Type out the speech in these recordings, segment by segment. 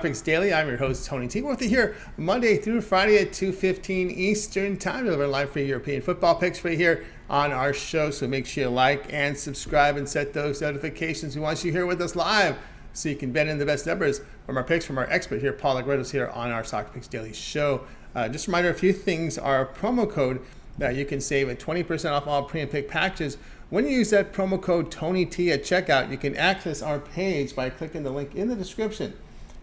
Soccer Picks Daily. I'm your host, Tony T. We're with you here Monday through Friday at 2:15 Eastern Time. Deliver live free European football picks for you here on our show. So make sure you like and subscribe and set those notifications. We want you here with us live so you can bet in the best numbers from our picks from our expert here, Paul Agredos, here on our Soccer Picks Daily show. Just a reminder, a few things. Our promo code that you can save at 20% off all pre and pick packages. When you use that promo code TonyT at checkout, you can access our page by clicking the link in the description,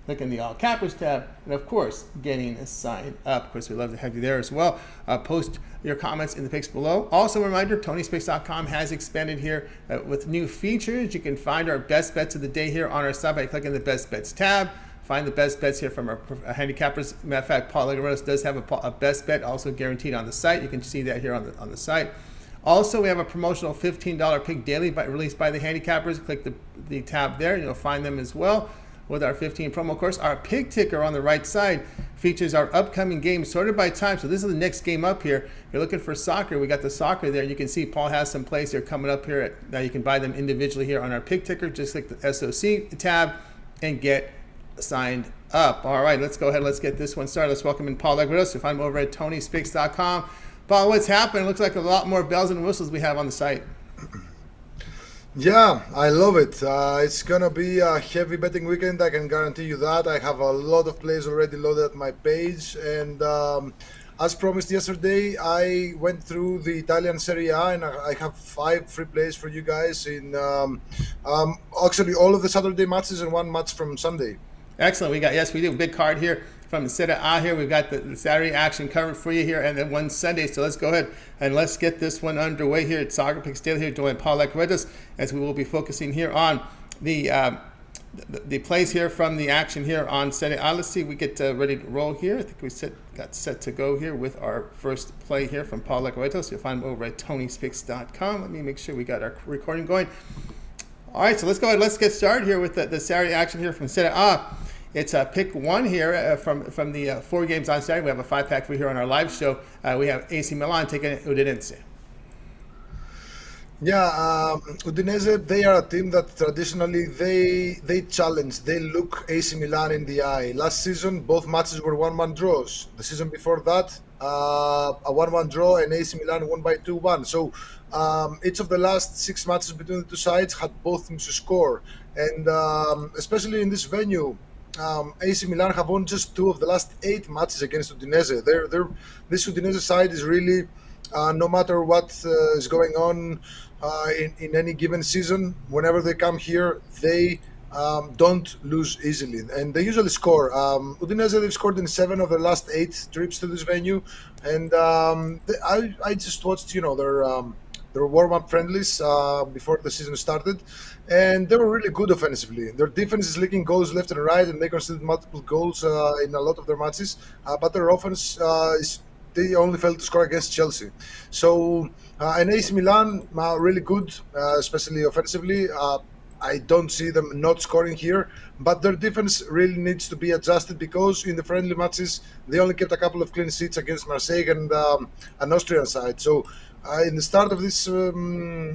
clicking the All Cappers tab, and of course, getting signed up. Of course, we'd love to have you there as well. Post your comments in the picks below. Also, a reminder, Tony'sPicks.com has expanded here with new features. You can find our best bets of the day here on our site by clicking the Best Bets tab. Find the best bets here from our handicappers. Matter of fact, Paul Agredos does have a best bet also guaranteed on the site. You can see that here on the site. Also, we have a promotional $15 pick daily released by the handicappers. Click the tab there, and you'll find them as well with our 15 promo course. Our pick ticker on the right side features our upcoming games sorted by time. So this is the next game up here. If you're looking for soccer, we got the soccer there. You can see Paul has some plays here coming up here. Now you can buy them individually here on our pick ticker. Just click the SOC tab and get signed up. All right, let's go ahead. Let's get this one started. Let's welcome in Paul Agredos. You'll find him over at Tony'sPicks.com. Paul, what's happening? Looks like a lot more bells and whistles we have on the site. Yeah, I love it. It's going to be a heavy betting weekend. I can guarantee you that. I have a lot of plays already loaded at my page. And as promised yesterday, I went through the Italian Serie A, and I have 5 free plays for you guys in actually all of the Saturday matches and 1 match from Sunday. Excellent. We do a big card here from the Serie A here. We've got the Saturday action covered for you here, and then one Sunday. So let's go ahead and let's get this one underway here at Soccer Picks Daily here, joined Paul Agredos, as we will be focusing here on the plays here from the action here on Serie A. Let's see, we get ready to roll here. I think we got set to go here with our first play here from Paul Agredos. You'll find him over at Tony'sPicks.com. Let me make sure we got our recording going. All right, so let's go ahead. Let's get started here with the Saturday action here from Serie A. It's pick 1 here from the 4 games on Saturday. We have a 5-pack for you here on our live show. We have AC Milan taking Udinese. Yeah, Udinese, they are a team that traditionally they challenge, they look AC Milan in the eye. Last season, both matches were 1-1 draws. The season before that, a 1-1 draw, and AC Milan won by 2-1. So each of the last 6 matches between the two sides had both teams to score. And especially in this venue, AC Milan have won just 2 of the last 8 matches against Udinese. This Udinese side is really, no matter what is going on in any given season, whenever they come here, they don't lose easily, and they usually score. Udinese, they've scored in 7 of the last 8 trips to this venue, and I just watched, their warm-up friendlies before the season started, and they were really good offensively. Their defense is leaking goals left and right, and they conceded multiple goals in a lot of their matches, but their offense they only failed to score against Chelsea. So, and AC Milan, really good, especially offensively. I don't see them not scoring here, but their defense really needs to be adjusted, because in the friendly matches, they only kept a couple of clean sheets against Marseille and an Austrian side. So, in the start of this Serie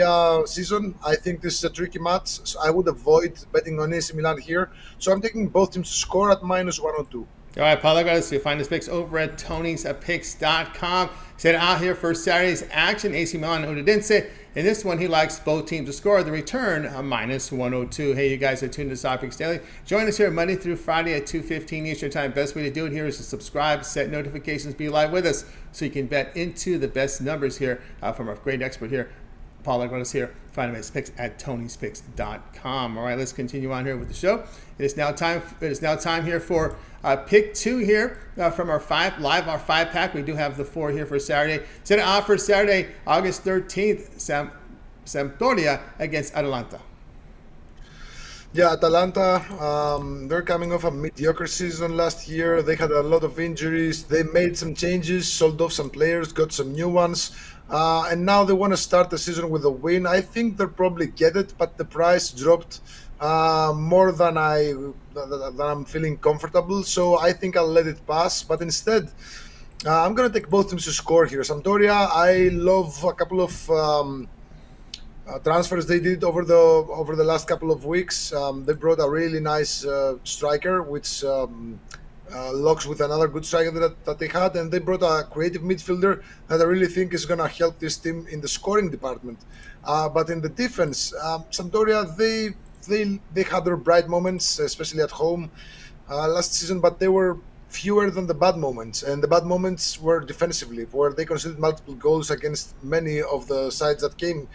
A season, I think this is a tricky match. So I would avoid betting on AC Milan here. So I'm taking both teams to score at -102. All right, Paul Agredos, you'll find his picks over at Tony'sPicks.com. Set out here for Saturday's action, AC Milan and Udinese. In this one, he likes both teams to score. The return, a -102. Hey, you guys are tuned to Soccer Picks Daily. Join us here Monday through Friday at 2:15 Eastern Time. Best way to do it here is to subscribe, set notifications, be live with us, so you can bet into the best numbers here from our great expert here, Paul Agredos here. Find him at picks at Tony'sPicks.com. All right, let's continue on here with the show. It is now time here for pick 2 here from our 5-pack. We do have the 4 here for Saturday. Set it off for Saturday, August 13th, Sampdoria against Atalanta. Yeah, Atalanta, they're coming off a mediocre season last year. They had a lot of injuries. They made some changes, sold off some players, got some new ones. And now they want to start the season with a win. I think they'll probably get it, but the price dropped more than I'm feeling comfortable. So I think I'll let it pass. But instead, I'm going to take both teams to score here. Sampdoria, I love a couple of transfers they did over the last couple of weeks. They brought a really nice striker, which locks with another good striker that they had, and they brought a creative midfielder that I really think is going to help this team in the scoring department. But in the defense, Sampdoria they had their bright moments, especially at home last season, but they were fewer than the bad moments, and the bad moments were defensively, where they conceded multiple goals against many of the sides that came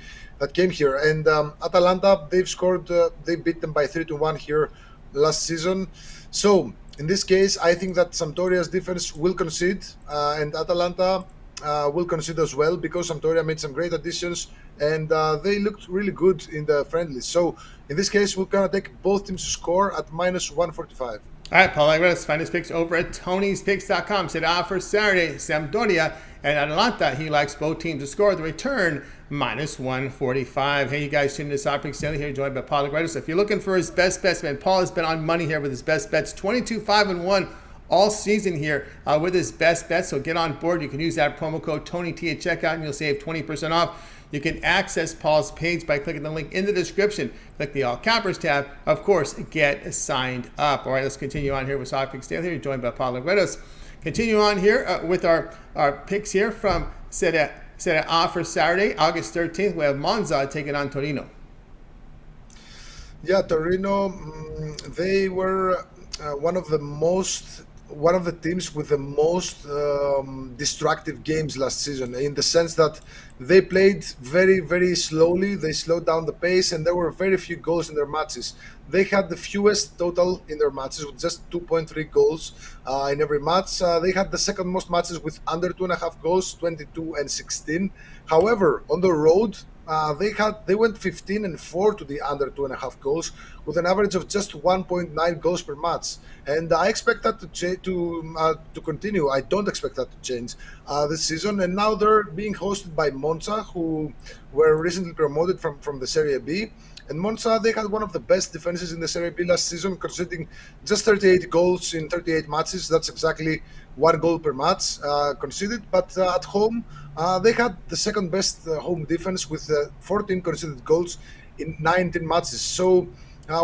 here. And Atalanta, they beat them by 3-1 here last season. So in this case, I think that Sampdoria's defense will concede, and Atalanta will concede as well, because Sampdoria made some great additions, and they looked really good in the friendlies. So in this case, we're gonna take both teams to score at -145. All right, Paul Agredos, find his picks over at Tony'sPicks.com. Serie for Saturday, Sampdoria and Atalanta. He likes both teams to score. The return, -145. Hey, you guys, tuning in to Soccer Picks Daily here, joined by Paul Agredos. If you're looking for his best bets, man, Paul has been on money here with his best bets, 22-5-1 all season here with his best bets. So get on board. You can use that promo code TonyT at checkout, and you'll save 20% off. You can access Paul's page by clicking the link in the description. Click the All Cappers tab. Of course, get signed up. All right, let's continue on here with Soccer Picks Daily here, joined by Paul Agredos. Continue on here with our picks here from Serie A for Saturday, August 13th. We have Monza taking on Torino. Yeah, Torino, they were one of the teams with the most destructive games last season, in the sense that they played very, very slowly. They slowed down the pace, and there were very few goals in their matches. They had the fewest total in their matches, with just 2.3 goals in every match. They had the second most matches with under 2.5 goals, 22 and 16. However, on the road, they went 15-4 to the under 2.5 goals, with an average of just 1.9 goals per match. And I expect that to continue. I don't expect that to change this season. And now they're being hosted by Monza, who were recently promoted from the Serie B. And Monza, they had one of the best defenses in the Serie B last season, conceding just 38 goals in 38 matches. That's exactly 1 goal per match conceded. But at home, they had the second best home defense, with 14 conceded goals in 19 matches. So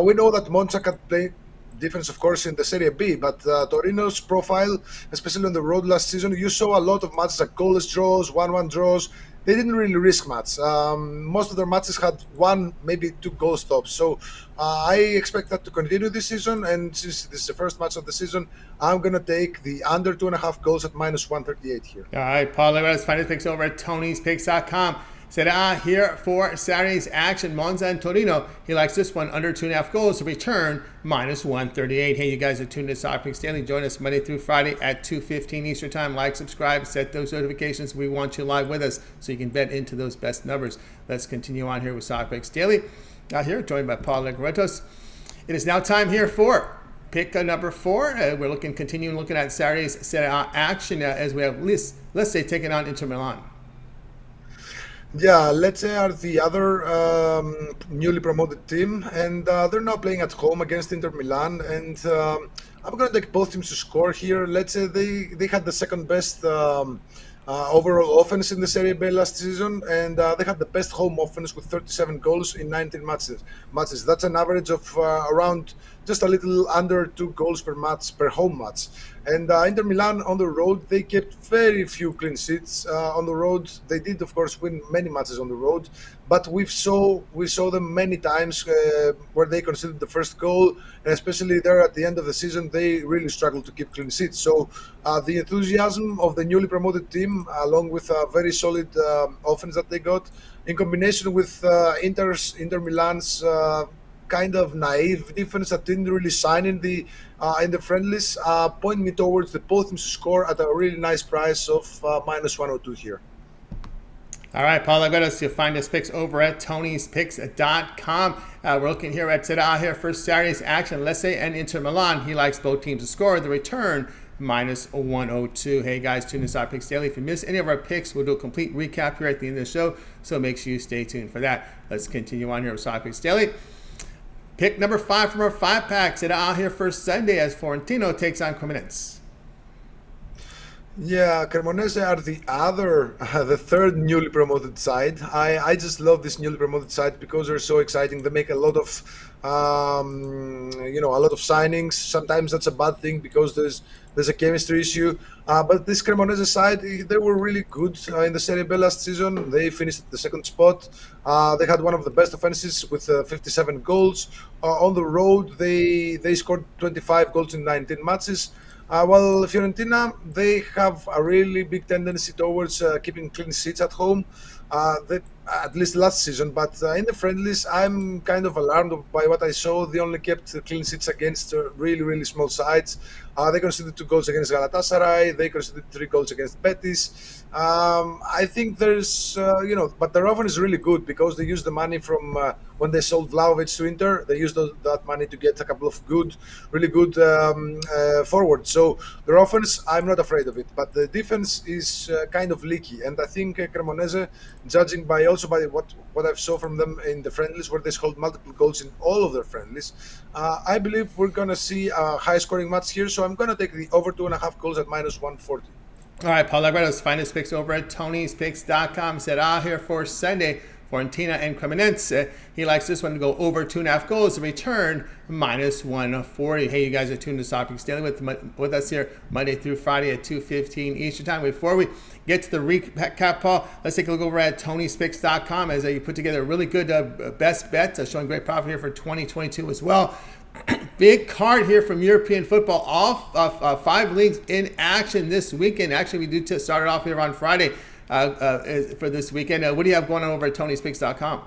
we know that Monza can play defense, of course, in the Serie B, but Torino's profile, especially on the road last season, you saw a lot of matches like goalless draws, 1-1 draws. They didn't really risk much. Most of their matches had 1, maybe 2 goal stops. So I expect that to continue this season. And since this is the first match of the season, I'm going to take the under 2.5 goals at -138 here. All right, Paul, let us find his picks over at Tony'sPicks.com. Serie here for Saturday's action, Monza and Torino. He likes this one, under 2.5 goals. The return, -138. Hey, you guys are tuned to Soccer Picks Daily. Join us Monday through Friday at 2:15 Eastern Time. Like, subscribe, set those notifications. We want you live with us so you can bet into those best numbers. Let's continue on here with Soccer Picks Daily. Here, joined by Paul Agredos. It is now time here for pick number 4. We're continuing looking at Saturday's Serie A action as we have, let's say, taking on Inter Milan. Yeah, Lecce are the other newly promoted team, and they're now playing at home against Inter Milan. And I'm going to take both teams to score here. Lecce, they had the second best overall offense in the Serie B last season, and they had the best home offense with 37 goals in 19 matches. That's an average of around just a little under 2 goals per match, per home match. And Inter Milan on the road, they kept very few clean sheets on the road. They did, of course, win many matches on the road, but we saw them many times where they conceded the first goal, and especially there at the end of the season, they really struggled to keep clean sheets. So the enthusiasm of the newly promoted team, along with a very solid offense that they got, in combination with Inter Milan's kind of naive defense that didn't really shine in the friendlies, point me towards the both teams to score at a really nice price of -102 here. All right, Paul Agredos, you'll find his picks over at Tony'sPicks.com. We're looking here at Serie A here for Saturday's action, Lecce and Inter Milan. He likes both teams to score. The return, -102. Hey guys, tune in to Soccer Picks Daily. If you miss any of our picks, we'll do a complete recap here at the end of the show, so make sure you stay tuned for that. Let's continue on here with Soccer Picks Daily. Pick number 5 from our 5-pack. Serie A here for Sunday as Fiorentina takes on Cremonese. Yeah, Cremonese are the third newly promoted side. I just love this newly promoted side because they're so exciting. They make a lot of, a lot of signings. Sometimes that's a bad thing because there's a chemistry issue. But this Cremonese side, they were really good in the Serie B last season. They finished at the second spot. They had one of the best offenses with 57 goals. On the road, they scored 25 goals in 19 matches. Well, Fiorentina, they have a really big tendency towards keeping clean sheets at home, at least last season. But in the friendlies, I'm kind of alarmed by what I saw. They only kept clean sheets against really, really small sides. They conceded 2 goals against Galatasaray. They conceded 3 goals against Betis. I think but their offer is really good because they use the money from when they sold Vlahovic to Inter. They used that money to get a couple of really good forwards. So their offense, I'm not afraid of it, but the defense is kind of leaky. And I think Cremonese, judging by what I've saw from them in the friendlies, where they scored multiple goals in all of their friendlies, I believe we're gonna see a high-scoring match here. So I'm gonna take the over 2.5 goals at -140. All right, Paul Legretto's finest picks over at Tony'sPicks.com. Said, here for Sunday, Fiorentina and Cremonese. He likes this one to go over 2.5 goals. The return, -140. Hey, you guys are tuned to Soccer Daily with us here Monday through Friday at 2:15 Eastern Time. Before we get to the recap, Paul, let's take a look over at Tony'sPicks.com as you put together a really good best bets, showing great profit here for 2022 as well. Big card here from European football. All 5 leagues in action this weekend. Actually, we do start it off here on Friday for this weekend. What do you have going on over at Tony'sPicks.com?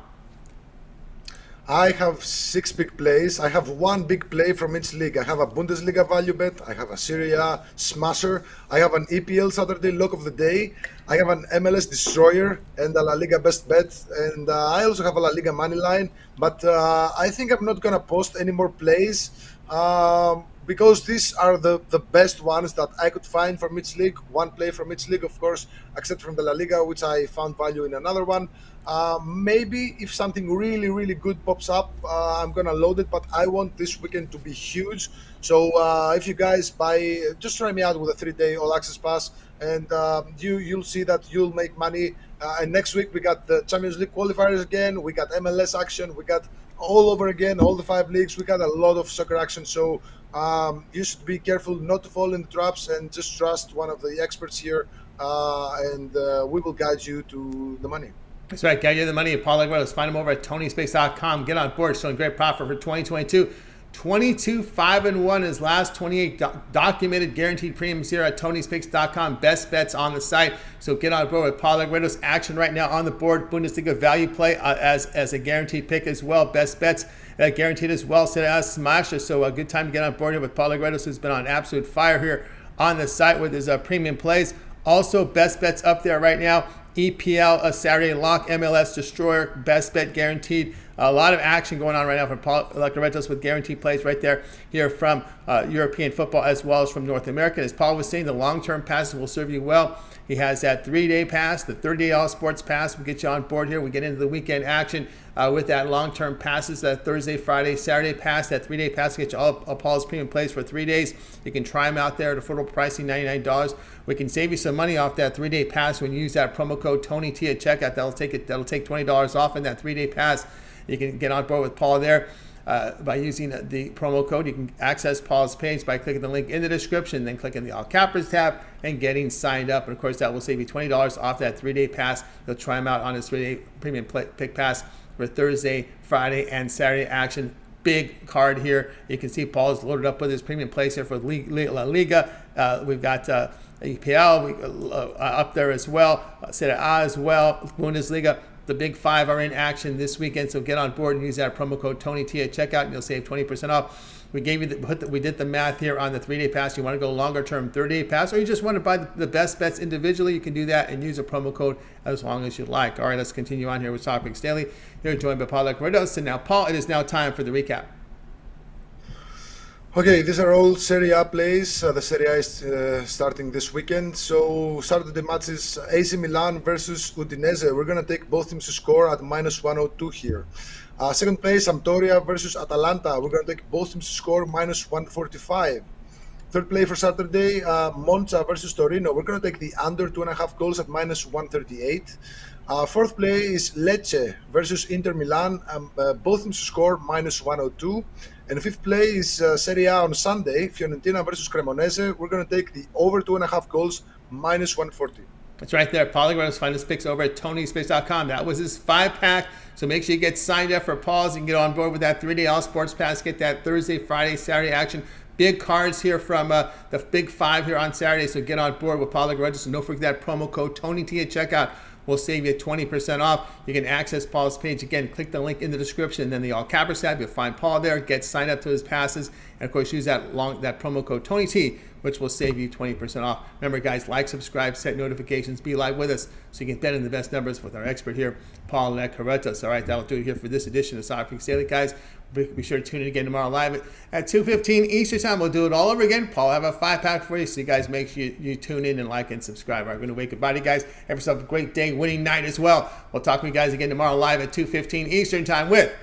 I have 6 big plays. I have 1 big play from each league. I have a Bundesliga value bet. I have a Serie A smasher. I have an EPL Saturday lock of the day. I have an MLS destroyer and a La Liga best bet. And I also have a La Liga money line. But I think I'm not going to post any more plays because these are the best ones that I could find from each league. 1 play from each league, of course, except from the La Liga, which I found value in another one. Maybe if something really, really good pops up, I'm going to load it, but I want this weekend to be huge. So if you guys just try me out with a 3-day all access pass, and you'll see that you'll make money. And next week, we got the Champions League qualifiers again. We got MLS action. We got all over again, all the 5 leagues. We got a lot of soccer action. So you should be careful not to fall in the traps and just trust one of the experts here, and we will guide you to the money. That's right. Guide you the money. Paul Legretto. Find him over at Tony'sPicks.com. Get on board. Showing great profit for 2022. 22-5-1 his last 28 documented guaranteed premiums here at Tony'sPicks.com. Best bets on the site. So get on board with Paul Legretto's action right now on the board. Bundesliga value play as a guaranteed pick as well. Best bets guaranteed as well. Set as smasher. So a good time to get on board here with Paul Legretto, who's been on absolute fire here on the site with his premium plays. Also, best bets up there right now. EPL, a Saturday lock, MLS destroyer, best bet guaranteed. A lot of action going on right now for Paul Legretto with guaranteed plays right there here from European football as well as from North America. As Paul was saying, the long-term passes will serve you well. He has that 3-day pass, the 30-day all sports pass. We'll get you on board here. We get into the weekend action with that long-term passes, that Thursday, Friday, Saturday pass, that 3-day pass to get you all of Paul's premium plays for 3 days. You can try them out there at affordable pricing, $99. We can save you some money off that 3-day pass when you use that promo code TonyT at checkout. That'll take $20 off in that 3-day pass. You can get on board with Paul there by using the promo code. You can access Paul's page by clicking the link in the description, then clicking the All Cappers tab and getting signed up. And of course, that will save you $20 off that 3-day pass. You'll try them out on his 3-day premium pick pass for Thursday, Friday, and Saturday action. Big card here. You can see Paul's loaded up with his premium plays here for La Liga. We've got EPL up there as well, Serie A as well, Bundesliga. The big 5 are in action this weekend, so get on board and use that promo code TonyT at checkout, and you'll save 20% off. We gave you we did the math here on the 3-day pass. You want to go longer term 30-day pass, or you just want to buy the best bets individually, you can do that and use a promo code as long as you like. All right, let's continue on here with Soccer Picks Daily. You're joined by Paul Legretto. And now, Paul, it is now time for the recap. Okay, these are all Serie A plays. The Serie A is starting this weekend. So Saturday matches AC Milan versus Udinese. We're going to take both teams to score at -102 here. Second place, Sampdoria versus Atalanta. We're going to take both teams to score -145. Third play for Saturday, Monza versus Torino. We're going to take the under 2.5 goals at minus 138. Fourth play is Lecce versus Inter Milan. Both teams to score minus 102. And fifth play is Serie A on Sunday, Fiorentina versus Cremonese. We're going to take the over 2.5 goals minus 140. It's right there. Paul Aguero's find his picks over at TonySpace.com. That was his 5-pack. So make sure you get signed up for Paul's and get on board with that 3-day all sports pass. Get that Thursday, Friday, Saturday action. Big cards here from the Big 5 here on Saturday. So get on board with Paul Aguero. And don't forget that promo code TonyT at checkout will save you 20% off. You can access Paul's page. Again, click the link in the description. Then the all cappers tab, you'll find Paul there. Get signed up to his passes. And of course, use that promo code TonyT, which will save you 20% off. Remember, guys, like, subscribe, set notifications, be live with us so you can bet in the best numbers with our expert here, Paul Aguero. All right, that'll do it here for this edition of Soccer Picks Daily, guys. Be sure to tune in again tomorrow live at 2:15 Eastern Time. We'll do it all over again. Paul will have a 5-pack for you, so you guys make sure you tune in and like and subscribe. All right, we're going to wake up, body, guys. Have yourself a great day, winning night as well. We'll talk to you guys again tomorrow live at 2:15 Eastern Time with